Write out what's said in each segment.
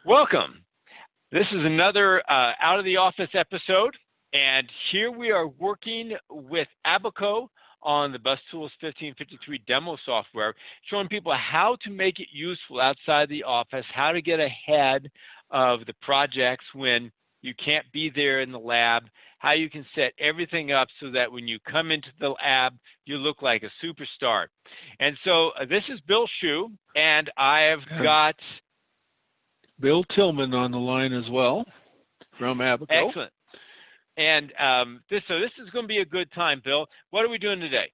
Welcome. This is another Out of the Office episode, and here we are working with Abaco on the BusTools 1553 demo software, showing people how to make it useful outside the office, how to get ahead of the projects when you can't be there in the lab, how you can set everything up so that when you come into the lab, you look like a superstar. And so this is Bill Schuh, and I have got Bill Tilman on the line as well from Abaco. Excellent. And this is going to be a good time, Bill. What are we doing today?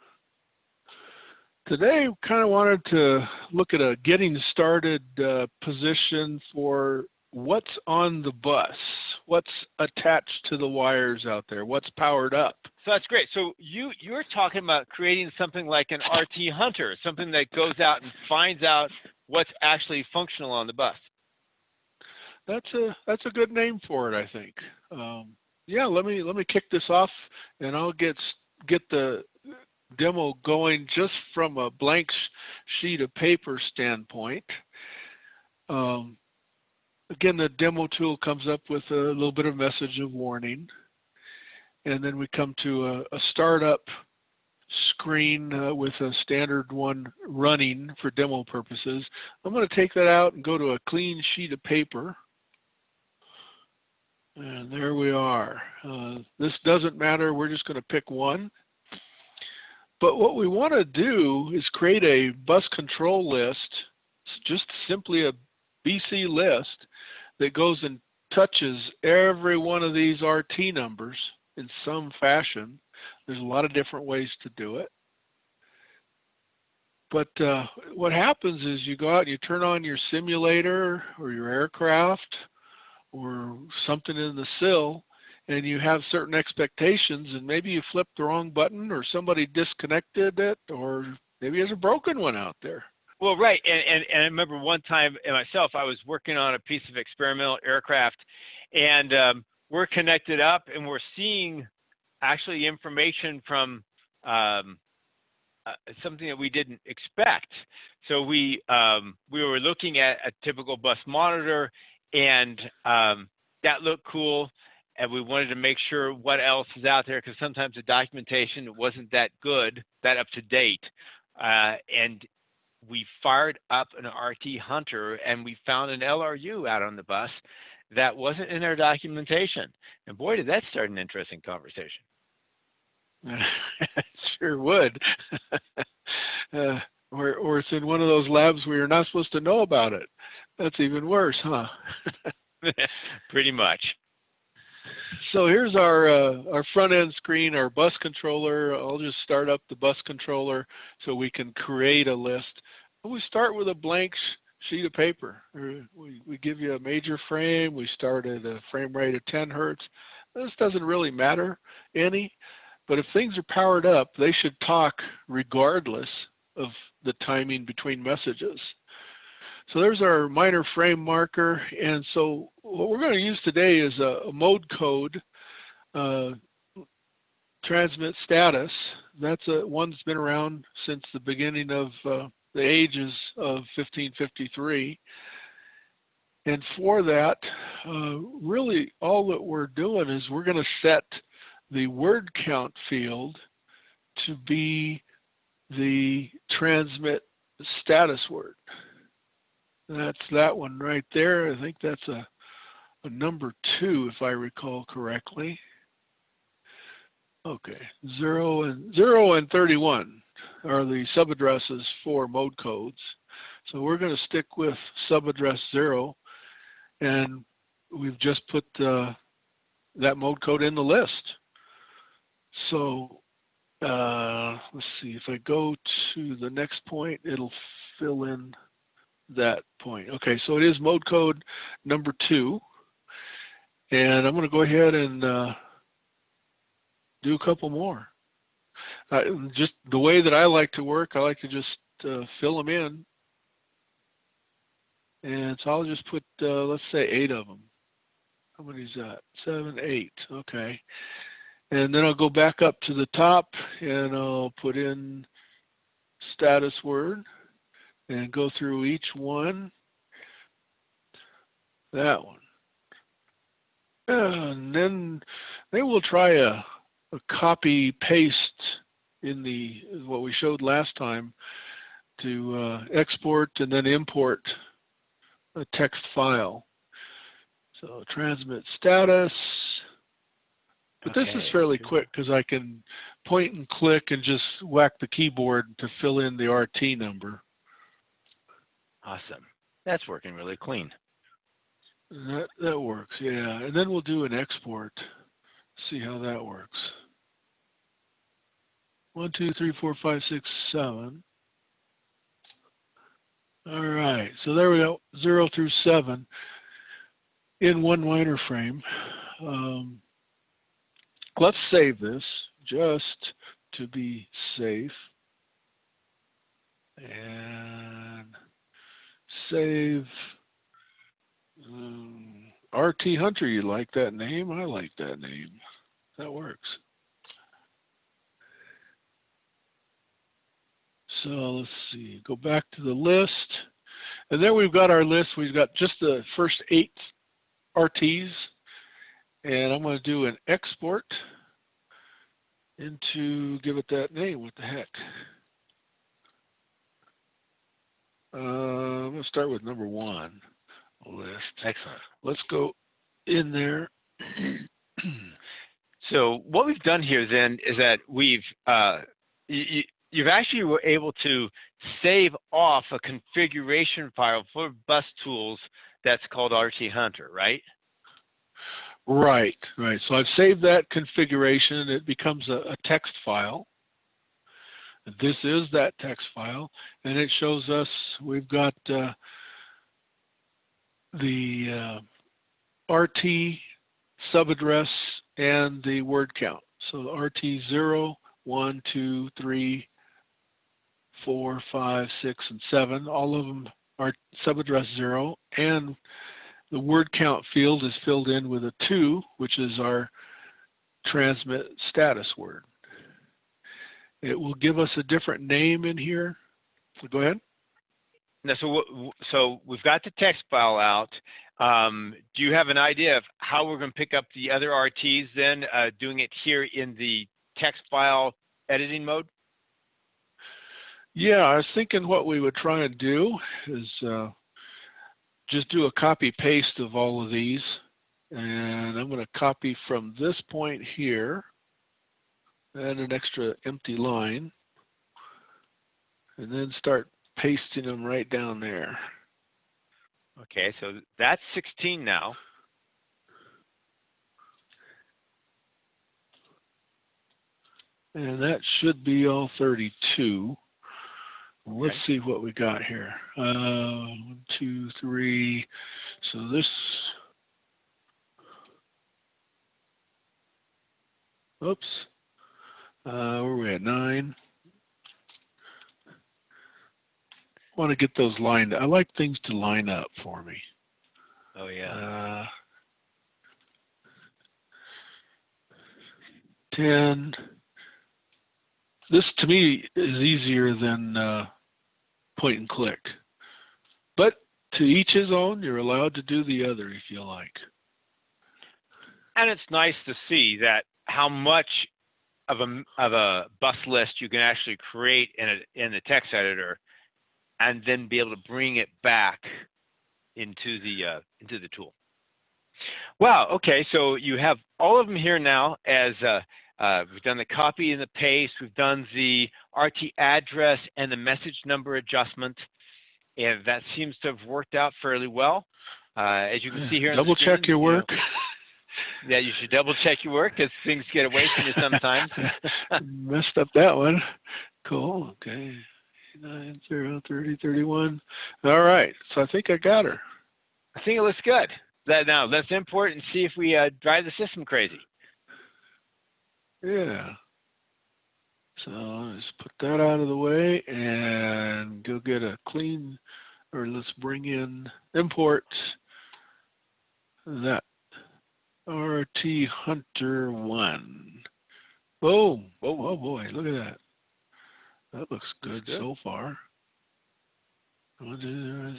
Today, we kind of wanted to look at a getting started position for what's on the bus, what's attached to the wires out there, what's powered up. So that's great. So you're talking about creating something like an RT Hunter, something that goes out and finds out what's actually functional on the bus. That's a good name for it, I think. Yeah, let me kick this off, and I'll get the demo going just from a blank sheet of paper standpoint. Again, the demo tool comes up with a little bit of message of warning, and then we come to a startup screen with a standard one running for demo purposes. I'm going to take that out and go to a clean sheet of paper. And there we are. This doesn't matter. We're just going to pick one. But what we want to do is create a bus control list. It's just simply a BC list that goes and touches every one of these RT numbers in some fashion. There's a lot of different ways to do it. But what happens is you go out and you turn on your simulator or your aircraft or something in the sill, and you have certain expectations, and maybe you flipped the wrong button, or somebody disconnected it, or maybe there's a broken one out there. Well, right, and I remember one time myself, I was working on a piece of experimental aircraft, and we're connected up, and we're seeing actually information from something that we didn't expect. So we were looking at a typical bus monitor, and that looked cool, and we wanted to make sure what else is out there, because sometimes the documentation wasn't that good, that up to date. And we fired up an RT Hunter, and we found an LRU out on the bus that wasn't in our documentation. And boy, did that start an interesting conversation. Sure would. Or it's in one of those labs where you're not supposed to know about it. That's even worse, huh? Pretty much. So here's our front end screen, our bus controller. I'll just start up the bus controller so we can create a list. We start with a blank sheet of paper. We give you a major frame. We start at a frame rate of 10 hertz. This doesn't really matter any, but if things are powered up, they should talk regardless of the timing between messages. So there's our minor frame marker, and so what we're going to use today is a mode code transmit status. That's one that's been around since the beginning of the ages of 1553. And for that, really all that we're doing is we're going to set the word count field to be the transmit status word. That's that one right there. I think that's a number 2, if I recall correctly. Okay, 0 and 31 are the subaddresses for mode codes. So we're going to stick with subaddress 0, and we've just put that mode code in the list. So let's see, if I go to the next point, it'll fill in that point. Okay, so it is mode code number 2, and I'm going to go ahead and do a couple more. Just the way that I like to work, I like to just fill them in, and so I'll just put let's say 8 of them. How many is that? 7, 8. Okay, and then I'll go back up to the top, and I'll put in status word and go through each one. that one. And then we'll try a copy paste in what we showed last time to export and then import a text file. So transmit status. But this is fairly quick because I can point and click and just whack the keyboard to fill in the RT number. Awesome. That's working really clean. That works, yeah. And then we'll do an export. See how that works. 1, 2, 3, 4, 5, 6, 7. All right, so there we go, 0 through 7 in one liner frame. Let's save this just to be safe. And save. RT Hunter, you like that name? I like that name. That works. So let's see, go back to the list. And there we've got our list. We've got just the first 8 RTs. And I'm going to do an export into, give it that name. What the heck? I'm going to start with number 1 list. Excellent. Let's go in there. So what we've done here then is that we've you've actually were able to save off a configuration file for BusTools that's called RT Hunter, right? Right. So I've saved that configuration. It becomes a text file. This is that text file, and it shows us we've got the RT subaddress and the word count. So RT 0, 1, 2, 3, 4, 5, 6, and 7. All of them are subaddress 0, and the word count field is filled in with a 2, which is our transmit status word. It will give us a different name in here. So go ahead. Now, so we've got the text file out. Do you have an idea of how we're going to pick up the other RTs then, doing it here in the text file editing mode? Yeah, I was thinking what we would try and do is just do a copy paste of all of these. And I'm going to copy from this point here and an extra empty line, and then start pasting them right down there. Okay, so that's 16 now. And that should be all 32. Okay. Let's see what we got here. 1, 2, 3. So this, oops, where are we at? 9. I want to get those lined up. I like things to line up for me. Oh, yeah. 10. This, to me, is easier than point and click. But to each his own. You're allowed to do the other if you like. And it's nice to see that how much of a bus list you can actually create in the text editor, and then be able to bring it back into the tool. Wow. Okay. So you have all of them here now. As we've done the copy and the paste, we've done the RT address and the message number adjustment, and that seems to have worked out fairly well. As you can see here, double check your work. Yeah, you should double check your work because things get away from you sometimes. Messed up that one. Cool. Okay. 9, 0, 30, 31. All right. So I think I got her. I think it looks good. Now let's import and see if we drive the system crazy. Yeah. So let's put that out of the way and go get a clean, or let's bring in import that RT Hunter 1. Boom. Oh boy, look at that. That looks good so far. 1,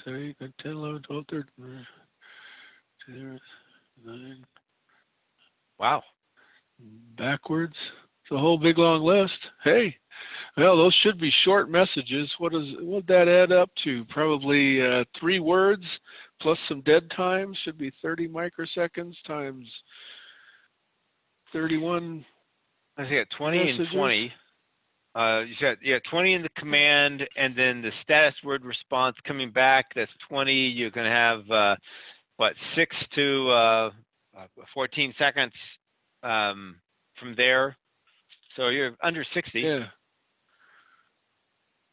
2, 3, 10, 11, 12, 13. 0, 9. Wow. Backwards. It's a whole big long list. Hey, well, those should be short messages. What would that add up to? Probably 3 words plus some dead time. Should be 30 microseconds times 31. I think 20 messages. and 20. You said 20 in the command, and then the status word response coming back. That's 20. You're going to have 6 to 14 seconds from there. So you're under 60. Yeah.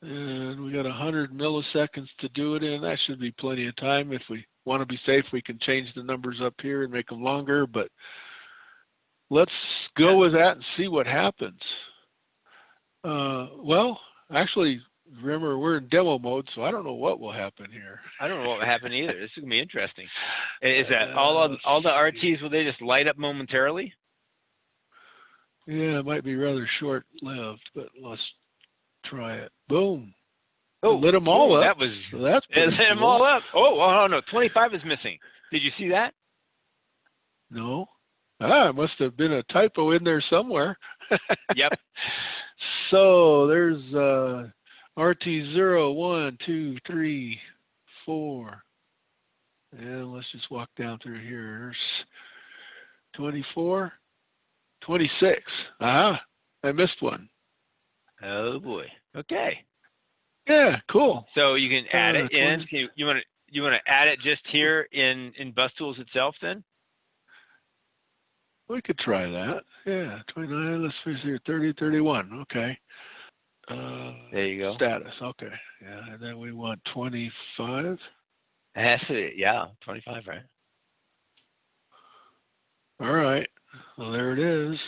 And we got 100 milliseconds to do it in. That should be plenty of time. If we want to be safe, we can change the numbers up here and make them longer. But let's go with that and see what happens. Well, actually, remember, we're in demo mode, so I don't know what will happen here. I don't know what will happen either. This is going to be interesting. Is that all the RTs, will they just light up momentarily? Yeah, it might be rather short-lived, but let's try it. Boom. Oh, lit them all up. That was, so that's it lit them all up. Oh, no, 25 is missing. Did you see that? No. It must have been a typo in there somewhere. Yep. So there's RT0, 1, 2, 3, 4. And let's just walk down through here. There's 24, 26. I missed one. Oh boy. Okay. Yeah, cool. So you can add it in. You want to add it just here in BusTools itself then? We could try that. Yeah, 29. Let's see here. 30, 31. Okay. There you go. Status. Okay. Yeah, and then we want 25. That's it. Yeah, 25, right? All right. Well, there it is.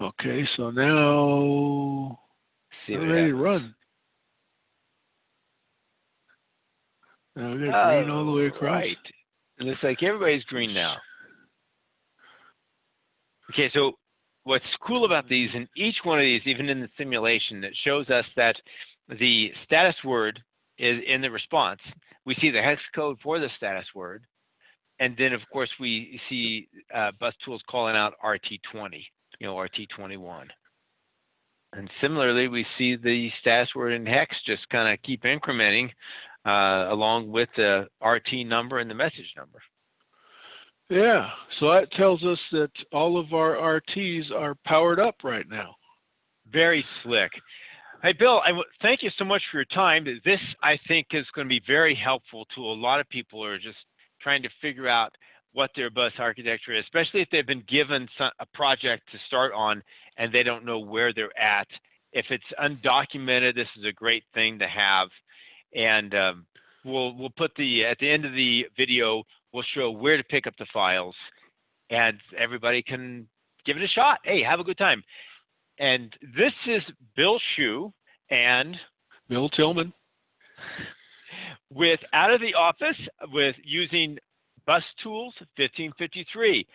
Okay, so now we're ready to run. Now we got green all the way across. Right. It looks like everybody's green now. Okay, so what's cool about these, in each one of these, even in the simulation, that shows us that the status word is in the response. We see the hex code for the status word, and then, of course, we see BusTools calling out RT20, RT21. And similarly, we see the status word in hex just kind of keep incrementing along with the RT number and the message number. Yeah, so that tells us that all of our RTs are powered up right now. Very slick. Hey, Bill, thank you so much for your time. This, I think, is going to be very helpful to a lot of people who are just trying to figure out what their bus architecture is, especially if they've been given a project to start on and they don't know where they're at. If it's undocumented, this is a great thing to have. And we'll put at the end of the video, we'll show where to pick up the files, and everybody can give it a shot. Hey, have a good time. And this is Bill Schuh and Bill Tilman with Out of the Office with using BusTools 1553.